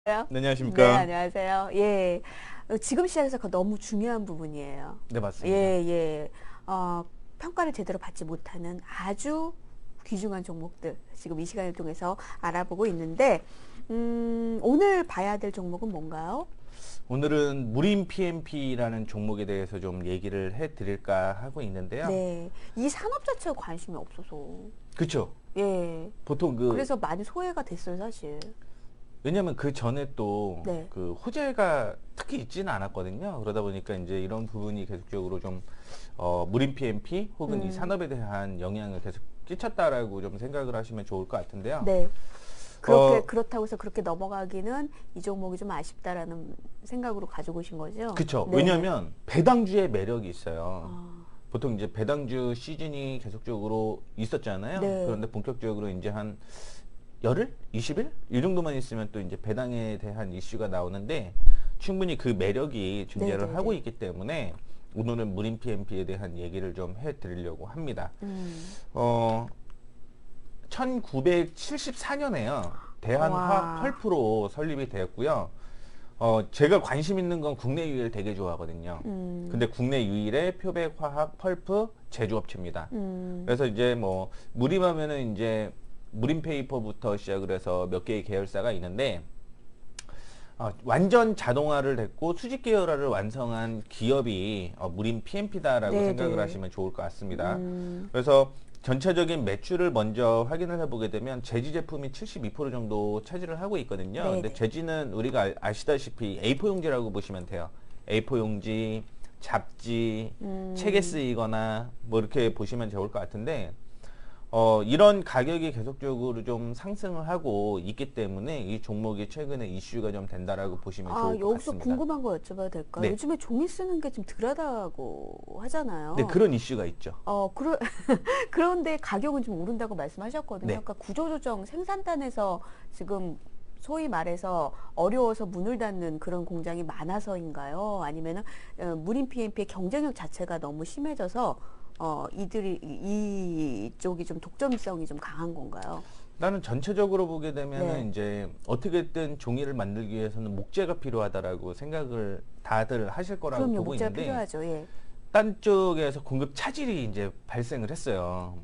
네, 네, 안녕하십니까? 안녕하세요. 예. 지금 시작해서 너무 중요한 부분이에요. 네, 예, 맞습니다. 예. 평가를 제대로 받지 못하는 아주 귀중한 종목들 지금 이 시간을 통해서 알아보고 있는데, 오늘 봐야 될 종목은 뭔가요? 오늘은 무림 PMP라는 종목에 대해서 좀 얘기를 해드릴까 하고 있는데요. 네. 이 산업 자체에 관심이 없어서. 그쵸? 예. 보통 그래서 많이 소외가 됐어요, 사실. 왜냐면 그 전에 또 네. 그 호재가 특히 있지는 않았거든요. 그러다 보니까 이제 이런 부분이 계속적으로 좀, 무림 PMP 혹은 이 음, 산업에 대한 영향을 계속 끼쳤다라고 좀 생각을 하시면 좋을 것 같은데요. 네. 어, 그렇다고 해서 그렇게 넘어가기는 이 종목이 좀 아쉽다라는 생각으로 가지고 오신 거죠? 그쵸. 네네. 왜냐면 배당주의 매력이 있어요. 아, 보통 이제 배당주 시즌이 계속적으로 있었잖아요. 네. 그런데 본격적으로 이제 한 열흘? 20일? 이 정도만 있으면 또 이제 배당에 대한 이슈가 나오는데 충분히 그 매력이 존재를 하고 네네네. 있기 때문에 오늘은 무림 PMP에 대한 얘기를 좀 해드리려고 합니다. 어, 1974년에요. 대한화학 와, 펄프로 설립이 되었고요. 제가 관심 있는 건 국내 유일 되게 좋아하거든요. 근데 국내 유일의 표백화학 펄프 제조업체입니다. 음, 그래서 이제 뭐 무림하면은 이제 무림 페이퍼부터 시작을 해서 몇 개의 계열사가 있는데 완전 자동화를 됐고 수직 계열화를 완성한 기업이 무림 PMP다라고 생각을 네네. 하시면 좋을 것 같습니다. 음, 그래서 전체적인 매출을 먼저 확인을 해보게 되면 제지 제품이 72% 정도 차지를 하고 있거든요. 근데 네네. 제지는 우리가 아시다시피 A4 용지라고 보시면 돼요. A4 용지, 잡지, 책에 음, 쓰이거나 뭐 이렇게 보시면 좋을 것 같은데 이런 가격이 계속적으로 좀 상승을 하고 있기 때문에 이 종목이 최근에 이슈가 좀 된다라고 보시면 좋을 것 여기서 같습니다. 궁금한 거 여쭤봐도 될까요? 네. 요즘에 종이 쓰는 게 좀 덜하다고 네, 하잖아요. 그런 이슈가 있죠. 그러, 그런데 가격은 좀 오른다고 말씀하셨거든요. 네. 그러니까 구조조정 생산단에서 지금 소위 말해서 어려워서 문을 닫는 그런 공장이 많아서인가요? 아니면은 무림 PMP의 경쟁력 자체가 너무 심해져서 이쪽이 좀 독점성이 좀 강한 건가요? 나는 전체적으로 보게 되면은 네. 이제 어떻게든 종이를 만들기 위해서는 목재가 필요하다라고 생각을 다들 하실 거라고 그럼요. 보고 목재가 있는데 필요하죠. 예. 딴 쪽에서 공급 차질이 이제 발생을 했어요.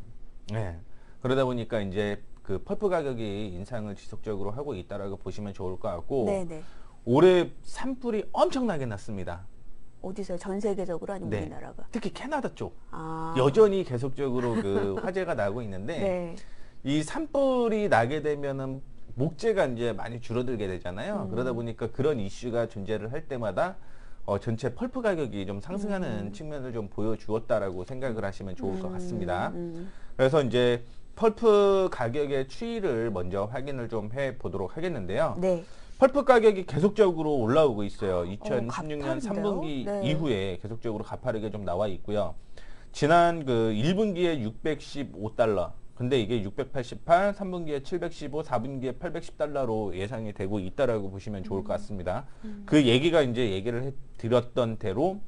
네. 그러다 보니까 이제 그 펄프 가격이 인상을 지속적으로 하고 있다라고 보시면 좋을 것 같고 네네. 올해 산불이 엄청나게 났습니다. 어디서요? 전 세계적으로 아니면 네. 우리나라가? 특히 캐나다 쪽. 아, 여전히 계속적으로 그 화재가 나고 있는데 네. 이 산불이 나게 되면은 목재가 이제 많이 줄어들게 되잖아요. 그러다 음, 보니까 그런 이슈가 존재를 할 때마다 전체 펄프 가격이 좀 상승하는 음, 측면을 좀 보여주었다라고 생각을 하시면 좋을 것 같습니다. 음. 그래서 이제 펄프 가격의 추이를 먼저 확인을 좀 해 보도록 하겠는데요. 네. 펄프 가격이 계속적으로 올라오고 있어요. 2016년 가파른데요? 3분기 네. 이후에 계속적으로 가파르게 좀 나와 있고요. 지난 그 1분기에 615달러. 근데 이게 688, 3분기에 715, 4분기에 810달러로 예상이 되고 있다라고 보시면 좋을 것 같습니다. 그 얘기가 이제 얘기를 해 드렸던 대로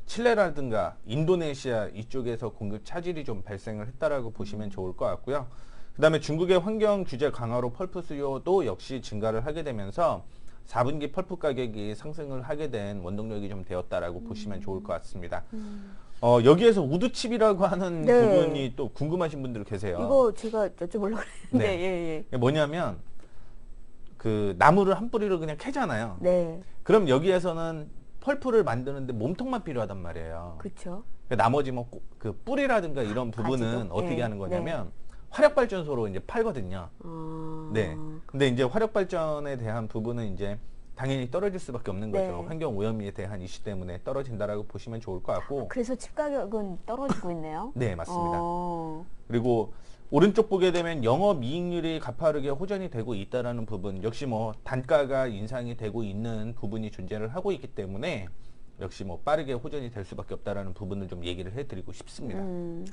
칠레라든가 인도네시아 이쪽에서 공급 차질이 좀 발생을 했다라고 보시면 좋을 것 같고요. 그 다음에 중국의 환경 규제 강화로 펄프 수요도 역시 증가를 하게 되면서 4분기 펄프 가격이 상승을 하게 된 원동력이 좀 되었다라고 보시면 좋을 것 같습니다. 여기에서 우드칩이라고 하는 네. 부분이 또 궁금하신 분들 계세요. 이거 제가 여쭤보려고 했는데, 네. 예, 예. 뭐냐면 그 나무를 한 뿌리로 그냥 캐잖아요. 네. 그럼 여기에서는 펄프를 만드는데 몸통만 필요하단 말이에요. 그쵸. 그 나머지 뭐 그 뿌리라든가 이런 가지도? 부분은 어떻게 예, 하는 네. 거냐면 화력발전소로 이제 팔거든요. 네. 어, 근데 이제 화력발전에 대한 부분은 이제 당연히 떨어질 수밖에 없는 거죠. 네. 환경 오염에 대한 이슈 때문에 떨어진다라고 보시면 좋을 것 같고. 그래서 집 가격은 떨어지고 있네요. 네, 맞습니다. 어, 그리고 오른쪽 보게 되면 영업이익률이 가파르게 호전이 되고 있다라는 부분 역시 뭐 단가가 인상이 되고 있는 부분이 존재를 하고 있기 때문에 역시 뭐 빠르게 호전이 될 수밖에 없다라는 부분을 좀 얘기를 해드리고 싶습니다.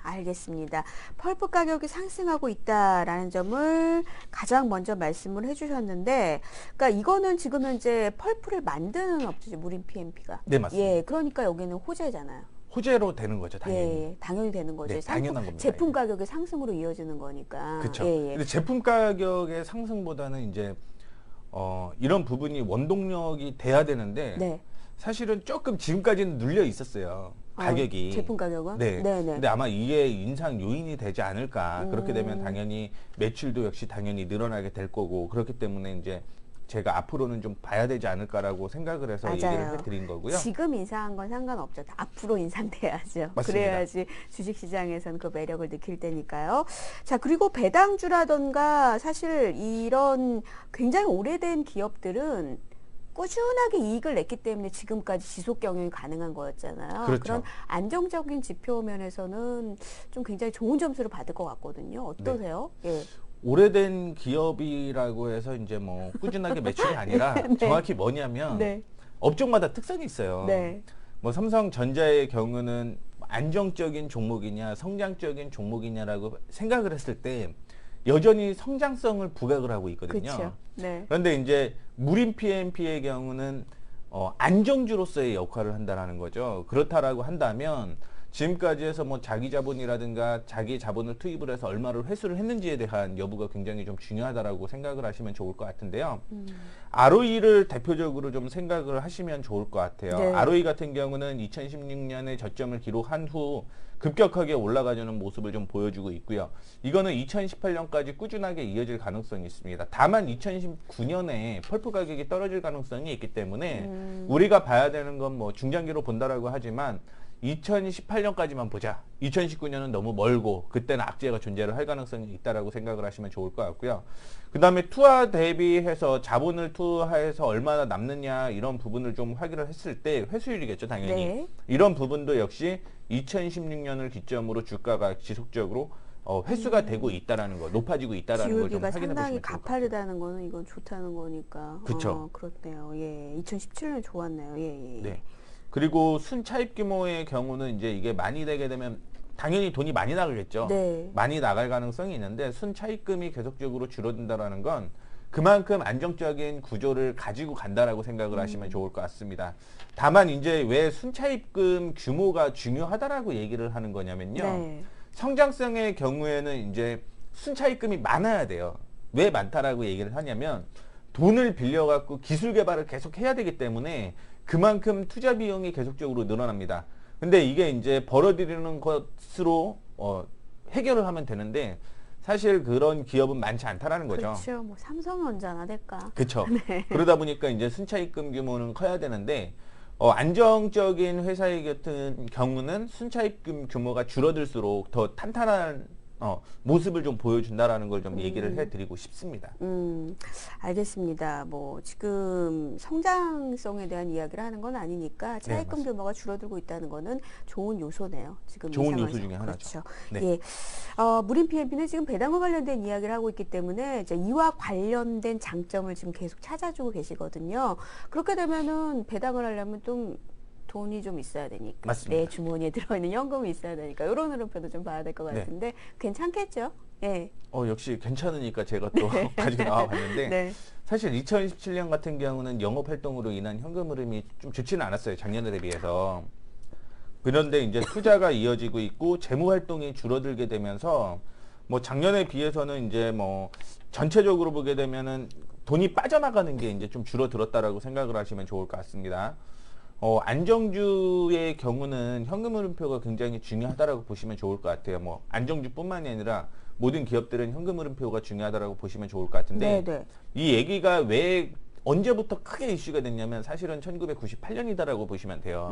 알겠습니다. 펄프 가격이 상승하고 있다라는 점을 가장 먼저 말씀을 해주셨는데, 그러니까 이거는 지금 현재 펄프를 만드는 업체죠, 무림 PMP가. 네, 예, 맞습니다. 그러니까 여기는 호재잖아요. 호재로 되는 거죠, 예, 당연히. 예, 당연히 되는 거죠. 네, 당연한 겁니다, 제품 이게. 가격의 상승으로 이어지는 거니까. 그렇죠. 예, 예. 근데 제품 가격의 상승보다는 이제 이런 부분이 원동력이 돼야 되는데 네. 사실은 조금 지금까지는 눌려 있었어요. 가격이. 제품 가격은? 네. 네네. 근데 아마 이게 인상 요인이 되지 않을까. 그렇게 되면 당연히 매출도 역시 당연히 늘어나게 될 거고 그렇기 때문에 이제 제가 앞으로는 좀 봐야 되지 않을까라고 생각을 해서 맞아요. 얘기를 해드린 거고요. 지금 인상한 건 상관없죠. 앞으로 인상돼야죠. 맞습니다. 그래야지 주식시장에서는 그 매력을 느낄 테니까요. 자, 그리고 배당주라던가 사실 이런 굉장히 오래된 기업들은 꾸준하게 이익을 냈기 때문에 지금까지 지속 경영이 가능한 거였잖아요. 그렇죠. 그런 안정적인 지표 면에서는 좀 굉장히 좋은 점수를 받을 것 같거든요. 어떠세요? 예. 오래된 기업이라고 해서 이제 뭐 꾸준하게 매출이 아니라 네. 정확히 뭐냐면 네. 업종마다 특성이 있어요. 네. 뭐 삼성전자의 경우는 안정적인 종목이냐 성장적인 종목이냐라고 생각을 했을 때 여전히 성장성을 부각을 하고 있거든요. 그렇죠. 네. 그런데 이제 무림 PMP의 경우는 안정주로서의 역할을 한다라는 거죠. 그렇다라고 한다면 지금까지 해서 뭐 자기 자본이라든가 자기 자본을 투입을 해서 얼마를 회수를 했는지에 대한 여부가 굉장히 좀 중요하다라고 생각을 하시면 좋을 것 같은데요. ROE를 대표적으로 좀 생각을 하시면 좋을 것 같아요. 네. ROE 같은 경우는 2016년에 저점을 기록한 후 급격하게 올라가려는 모습을 좀 보여주고 있고요. 이거는 2018년까지 꾸준하게 이어질 가능성이 있습니다. 다만 2019년에 펄프 가격이 떨어질 가능성이 있기 때문에 우리가 봐야 되는 건 뭐 중장기로 본다라고 하지만 2018년까지만 보자. 2019년은 너무 멀고 그때는 악재가 존재를 할 가능성이 있다라고 생각을 하시면 좋을 것 같고요. 그 다음에 투하 대비해서 자본을 투하해서 얼마나 남느냐 이런 부분을 좀 확인을 했을 때 회수율이겠죠, 당연히. 네. 이런 부분도 역시 2016년을 기점으로 주가가 지속적으로 회수가 되고 있다라는 거, 높아지고 있다라는 걸 좀 기울기가 확인해 상당히 보시면 좋을 것 같아요. 가파르다는 거는 이건 좋다는 거니까. 그쵸. 그렇네요. 예. 2017년 좋았네요. 예, 예. 네. 그리고 순차입 규모의 경우는 이제 이게 많이 되게 되면 당연히 돈이 많이 나가겠죠. 네. 많이 나갈 가능성이 있는데 순차입금이 계속적으로 줄어든다라는 건 그만큼 안정적인 구조를 가지고 간다라고 생각을 하시면 좋을 것 같습니다. 다만 이제 왜 순차입금 규모가 중요하다라고 얘기를 하는 거냐면요. 네. 성장성의 경우에는 이제 순차입금이 많아야 돼요. 왜 많다라고 얘기를 하냐면 돈을 빌려갖고 기술 개발을 계속 해야 되기 때문에 그만큼 투자 비용이 계속적으로 늘어납니다. 근데 이게 이제 벌어들이는 것으로 해결을 하면 되는데 사실 그런 기업은 많지 않다라는 거죠. 그렇죠. 뭐 삼성전자나 될까. 그렇죠. 그러다 보니까 이제 순차입금 규모는 커야 되는데 안정적인 회사의 같은 경우는 순차입금 규모가 줄어들수록 더 탄탄한 모습을 좀 보여준다라는 걸 좀 얘기를 해드리고 싶습니다. 알겠습니다. 뭐 지금 성장성에 대한 이야기를 하는 건 아니니까 차입금 맞습니다. 규모가 줄어들고 있다는 거는 좋은 요소네요. 지금 이 좋은 요소 상황에서. 중에 하나죠. 그렇죠. 네. 예. 무림 PMP는 지금 배당과 관련된 이야기를 하고 있기 때문에 이제 이와 관련된 장점을 지금 계속 찾아주고 계시거든요. 그렇게 되면은 배당을 하려면 좀 돈이 좀 있어야 되니까 맞습니다. 내 주머니에 들어있는 현금이 있어야 되니까 이런 흐름표도 좀 봐야 될 것 네. 같은데 괜찮겠죠? 예. 역시 괜찮으니까 제가 또 가지고 나와봤는데 네. 사실 2017년 같은 경우는 영업 활동으로 인한 현금 흐름이 좀 좋지는 않았어요. 작년에 대비해서. 그런데 이제 투자가 이어지고 있고 재무 활동이 줄어들게 되면서 뭐 작년에 비해서는 이제 뭐 전체적으로 보게 되면은 돈이 빠져나가는 게 이제 좀 줄어들었다라고 생각을 하시면 좋을 것 같습니다. 안정주의 경우는 현금 흐름표가 굉장히 중요하다라고 보시면 좋을 것 같아요. 뭐 안정주뿐만이 아니라 모든 기업들은 현금 흐름표가 중요하다라고 보시면 좋을 것 같은데 네. 이 얘기가 왜 언제부터 크게 이슈가 됐냐면 사실은 1998년이다라고 보시면 돼요.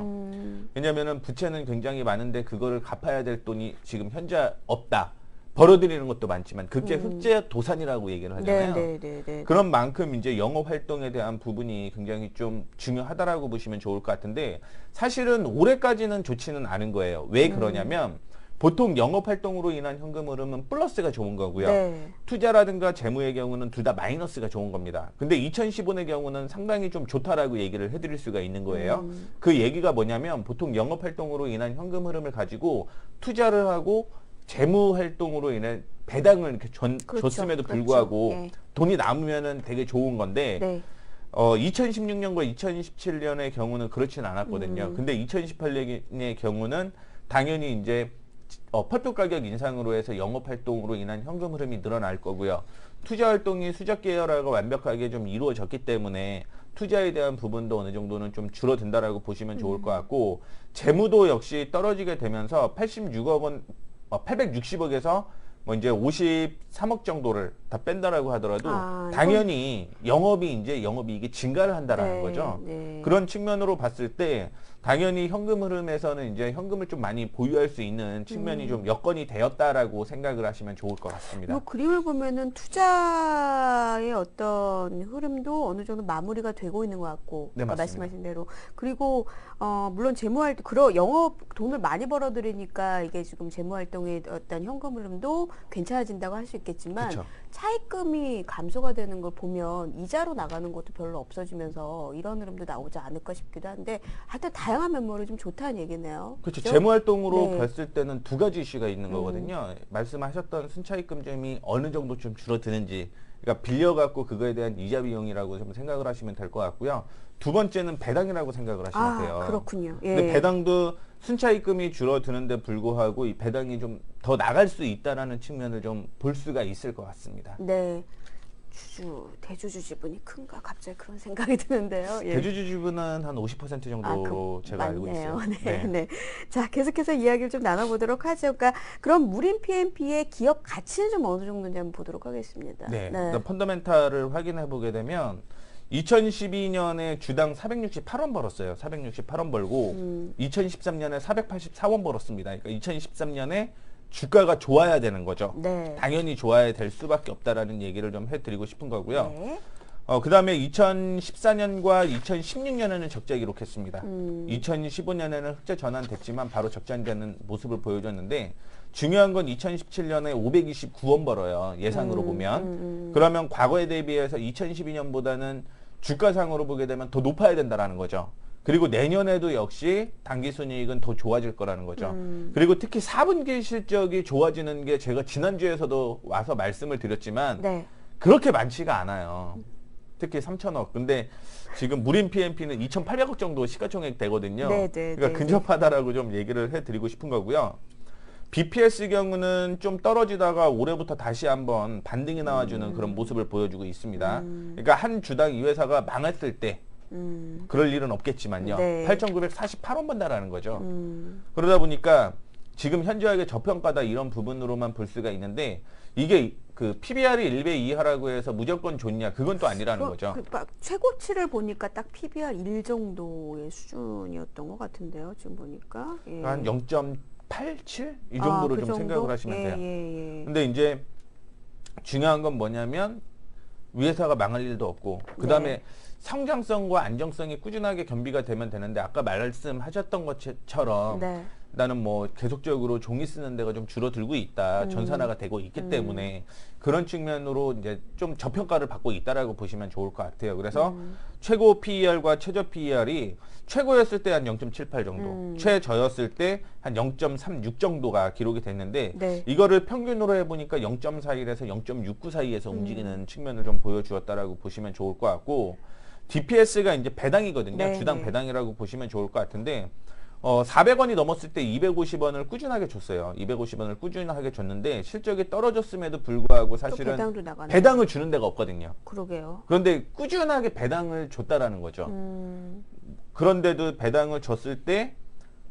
왜냐면은 부채는 굉장히 많은데 그거를 갚아야 될 돈이 지금 현재 없다. 벌어들이는 것도 많지만 그게 흑자 도산이라고 얘기를 하잖아요. 네. 그런 만큼 이제 영업 활동에 대한 부분이 굉장히 좀 중요하다라고 보시면 좋을 것 같은데 사실은 올해까지는 좋지는 않은 거예요. 왜 그러냐면 보통 영업 활동으로 인한 현금 흐름은 플러스가 좋은 거고요. 네. 투자라든가 재무의 경우는 둘 다 마이너스가 좋은 겁니다. 근데 2015년의 경우는 상당히 좀 좋다라고 얘기를 해드릴 수가 있는 거예요. 그 얘기가 뭐냐면 보통 영업 활동으로 인한 현금 흐름을 가지고 투자를 하고 재무 활동으로 인해 배당을 이렇게 그렇죠. 줬음에도 그렇죠. 불구하고 예. 돈이 남으면은 되게 좋은 건데 네. 2016년과 2017년의 경우는 그렇진 않았거든요. 근데 2018년의 경우는 당연히 이제 펄프 가격 인상으로 해서 영업 활동으로 인한 현금 흐름이 늘어날 거고요. 투자 활동이 수적 계열화가 완벽하게 좀 이루어졌기 때문에 투자에 대한 부분도 어느 정도는 좀 줄어든다라고 보시면 좋을 것 같고, 재무도 역시 떨어지게 되면서 86억 원, 860억에서 뭐 이제 53억 정도를 다 뺀다라고 하더라도 당연히 영업이익이 증가를 한다라는 네, 거죠. 네. 그런 측면으로 봤을 때 당연히 현금 흐름에서는 이제 현금을 좀 많이 보유할 수 있는 측면이 좀 여건이 되었다라고 생각을 하시면 좋을 것 같습니다. 뭐 그림을 보면은 투자의 어떤 흐름도 어느 정도 마무리가 되고 있는 것 같고, 네, 아까 맞습니다. 말씀하신 대로. 그리고 물론 재무활동, 영업 돈을 많이 벌어들이니까 이게 지금 재무활동의 어떤 현금 흐름도 괜찮아진다고 할 수 있겠지만, 그쵸. 차입금이 감소가 되는 걸 보면 이자로 나가는 것도 별로 없어지면서 이런 흐름도 나오지 않을까 싶기도 한데, 하여튼 다양한 면모로 좀 좋다는 얘기네요. 그렇죠. 그죠? 재무 활동으로 네. 봤을 때는 두 가지 이슈가 있는 거거든요. 말씀하셨던 순차입금점이 어느 정도 좀 줄어드는지, 그러니까 빌려갖고 그거에 대한 이자 비용이라고 좀 생각을 하시면 될 것 같고요. 두 번째는 배당이라고 생각을 하시면 돼요. 그렇군요. 근데 예. 배당도 순차입금이 줄어드는데 불구하고 이 배당이 좀 더 나갈 수 있다라는 측면을 좀 볼 수가 있을 것 같습니다. 네. 대주주 지분이 큰가 갑자기 그런 생각이 드는데요. 예. 대주주 지분은 한 50% 정도로 제가 알고 맞네요. 있어요. 네, 네. 자, 계속해서 이야기를 좀 나눠보도록 하죠. 그러니까 그럼 무림 PMP의 기업 가치는 좀 어느 정도인지 한번 보도록 하겠습니다. 네. 그러니까 펀더멘탈을 확인해 보게 되면 2012년에 주당 468원 벌었어요. 468원 벌고 2013년에 484원 벌었습니다. 그러니까 2013년에 주가가 좋아야 되는 거죠. 네. 당연히 좋아야 될 수밖에 없다라는 얘기를 좀 해드리고 싶은 거고요. 네. 그 다음에 2014년과 2016년에는 적자 기록했습니다. 2015년에는 흑자 전환됐지만 바로 적자되는 모습을 보여줬는데, 중요한 건 2017년에 529원 벌어요. 예상으로 보면. 그러면 과거에 대비해서 2012년보다는 주가상으로 보게 되면 더 높아야 된다라는 거죠. 그리고 내년에도 역시 당기순이익은 더 좋아질 거라는 거죠. 그리고 특히 4분기 실적이 좋아지는 게 제가 지난주에서도 와서 말씀을 드렸지만 네. 그렇게 많지가 않아요. 특히 3천억. 근데 지금 무림 PMP는 2,800억 정도 시가총액 되거든요. 네, 네, 그러니까 네, 근접하다라고 좀 얘기를 해드리고 싶은 거고요. BPS 경우는 좀 떨어지다가 올해부터 다시 한번 반등이 나와주는 그런 모습을 보여주고 있습니다. 그러니까 한 주당 이 회사가 망했을 때 그럴 일은 없겠지만요. 네. 8,948원 번다라는 거죠. 그러다 보니까 지금 현저하게 저평가다 이런 부분으로만 볼 수가 있는데, 이게 그 PBR이 1배 이하라고 해서 무조건 좋냐, 그건 또 아니라는 거죠. 최고치를 보니까 딱 PBR 1 정도의 수준이었던 것 같은데요. 지금 보니까. 예. 한 0.87? 이 정도로 그 좀 정도? 생각을 하시면 예, 돼요. 예, 예. 근데 이제 중요한 건 뭐냐면 위 회사가 망할 일도 없고, 그 다음에 네. 성장성과 안정성이 꾸준하게 겸비가 되면 되는데, 아까 말씀하셨던 것처럼 네. 나는 뭐 계속적으로 종이 쓰는 데가 좀 줄어들고 있다, 전산화가 되고 있기 때문에 그런 측면으로 이제 좀 저평가를 받고 있다라고 보시면 좋을 것 같아요. 그래서 최고 PER과 최저 PER이 최고였을 때 한 0.78 정도, 최저였을 때 한 0.36 정도가 기록이 됐는데, 네. 이거를 평균으로 해보니까 0.41에서 0.69 사이에서 움직이는 측면을 좀 보여주었다라고 보시면 좋을 것 같고, DPS가 이제 배당이거든요. 네, 주당 네. 배당이라고 보시면 좋을 것 같은데, 400원이 넘었을 때 250원을 꾸준하게 줬어요. 250원을 꾸준하게 줬는데 실적이 떨어졌음에도 불구하고 사실은 배당도 나가네요. 배당을 주는 데가 없거든요. 그러게요. 그런데 꾸준하게 배당을 줬다라는 거죠. 그런데도 배당을 줬을 때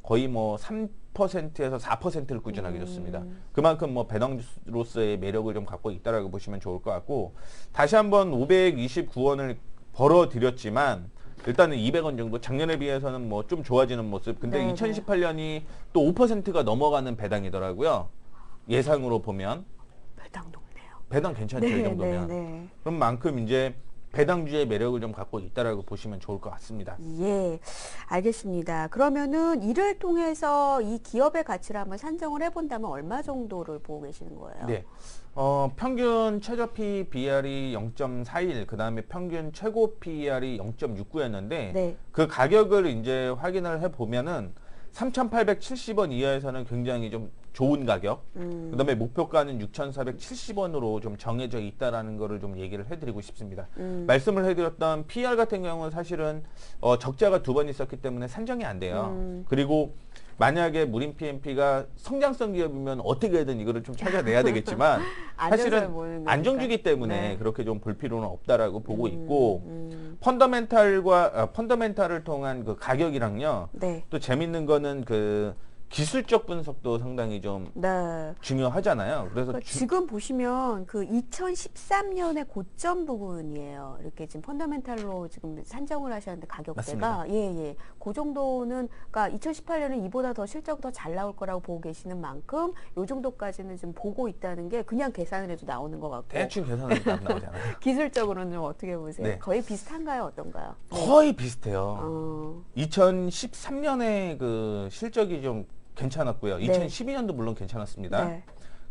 거의 뭐 3%에서 4%를 꾸준하게 줬습니다. 그만큼 뭐 배당주로서의 매력을 좀 갖고 있다라고 보시면 좋을 것 같고, 다시 한번 529원을 벌어들였지만 일단은 200원 정도, 작년에 비해서는 뭐 좀 좋아지는 모습. 근데 네, 2018년이 또 5%가 넘어가는 배당이더라고요. 예상으로 보면 배당 높네요. 배당 괜찮죠, 이 정도면. 네. 그런 만큼 이제 배당주의 매력을 좀 갖고 있다라고 보시면 좋을 것 같습니다. 예, 알겠습니다. 그러면은 이를 통해서 이 기업의 가치를 한번 산정을 해본다면 얼마 정도를 보고 계시는 거예요? 네. 평균 최저 PBR이 0.41, 그 다음에 평균 최고 PER이 0.69였는데, 네. 그 가격을 이제 확인을 해보면은 3,870원 이하에서는 굉장히 좀 좋은 가격, 그 다음에 목표가는 6,470원으로 좀 정해져 있다라는 거를 좀 얘기를 해드리고 싶습니다. 말씀을 해드렸던 PER 같은 경우는 사실은 적자가 2번 있었기 때문에 산정이 안 돼요. 그리고 만약에 무림 PMP가 성장성 기업이면 어떻게든 이거를 좀 찾아내야 되겠지만 사실은 안정주기 때문에 네. 그렇게 좀 볼 필요는 없다라고 보고 있고 펀더멘탈을 통한 그 가격이랑요. 네. 또 재밌는 거는 그 기술적 분석도 상당히 좀 네. 중요하잖아요. 그래서 그러니까 지금 보시면 그 2013년의 고점 부분이에요. 이렇게 지금 펀더멘탈로 지금 산정을 하셨는데 가격대가 맞습니다. 예. 그 정도는 그러니까 2018년은 이보다 더 실적이 더 잘 나올 거라고 보고 계시는 만큼 요 정도까지는 좀 보고 있다는 게 그냥 계산을 해도 나오는 것 같고 대충 계산하면 답 나오잖아요. 기술적으로는 좀 어떻게 보세요? 네. 거의 비슷한가요? 어떤가요? 거의 비슷해요. 어, 2013년에 그 실적이 좀 괜찮았고요. 네. 2012년도 물론 괜찮았습니다. 네.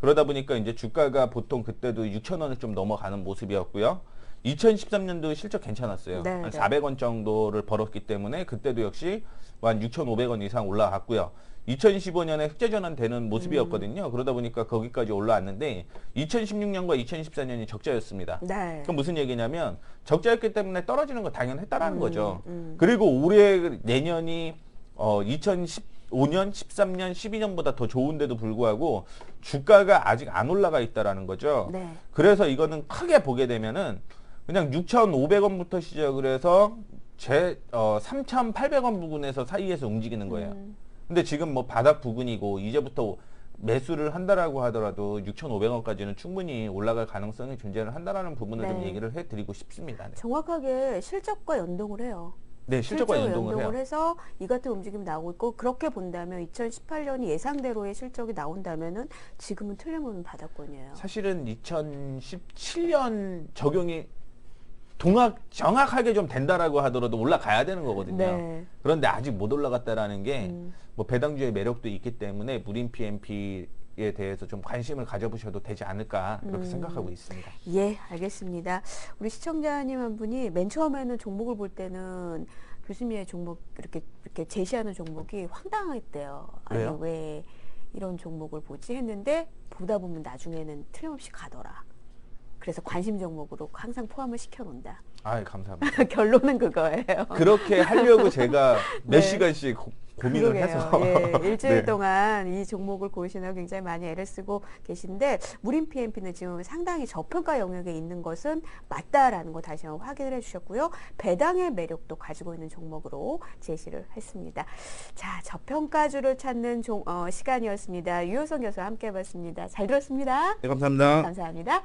그러다 보니까 이제 주가가 보통 그때도 6,000원을 좀 넘어가는 모습이었고요. 2013년도 실적 괜찮았어요. 네, 한 네. 400원 정도를 벌었기 때문에 그때도 역시 한 6,500원 이상 올라갔고요. 2015년에 흑자전환 되는 모습이었거든요. 그러다 보니까 거기까지 올라왔는데 2016년과 2014년이 적자였습니다. 네. 그럼 무슨 얘기냐면 적자였기 때문에 떨어지는 거 당연했다라는 거죠. 그리고 올해 내년이 2015년, 13년, 12년보다 더 좋은데도 불구하고 주가가 아직 안 올라가 있다라는 거죠. 네. 그래서 이거는 크게 보게 되면은 그냥 6,500원부터 시작을 해서 3,800원 부근에서 사이에서 움직이는 거예요. 근데 지금 뭐 바닥 부근이고 이제부터 매수를 한다라고 하더라도 6,500원까지는 충분히 올라갈 가능성이 존재를 한다라는 부분을 좀 네. 얘기를 해드리고 싶습니다. 네, 정확하게 실적과 연동을 해요. 네, 실적과 연동을 해요. 해서 이 같은 움직임이 나오고 있고 그렇게 본다면 2018년이 예상대로의 실적이 나온다면은 지금은 틀림없는 바닥권이에요. 사실은 2017년 적용이 정확하게 좀 된다라고 하더라도 올라가야 되는 거거든요. 네. 그런데 아직 못 올라갔다라는 게 뭐 배당주의 매력도 있기 때문에 무림 PMP에 대해서 좀 관심을 가져보셔도 되지 않을까 그렇게 생각하고 있습니다. 예, 알겠습니다. 우리 시청자님 한 분이 맨 처음에는 종목을 볼 때는 교수님의 종목 이렇게 제시하는 종목이 황당했대요. 아니 왜요? 왜 이런 종목을 보지 했는데 보다 보면 나중에는 틀림없이 가더라. 그래서 관심 종목으로 항상 포함을 시켜놓는다. 아, 감사합니다. 결론은 그거예요. 그렇게 하려고 제가 몇 네. 시간씩 고민을 그러게요. 해서 예, 일주일 네. 동안 이 종목을 고르시느라 굉장히 많이 애를 쓰고 계신데 무림 PMP는 지금 상당히 저평가 영역에 있는 것은 맞다라는 거 다시 한번 확인을 해주셨고요. 배당의 매력도 가지고 있는 종목으로 제시를 했습니다. 자, 저평가주를 찾는 시간이었습니다. 유효성 교수와 함께 해봤습니다. 잘 들었습니다. 네, 감사합니다. 감사합니다.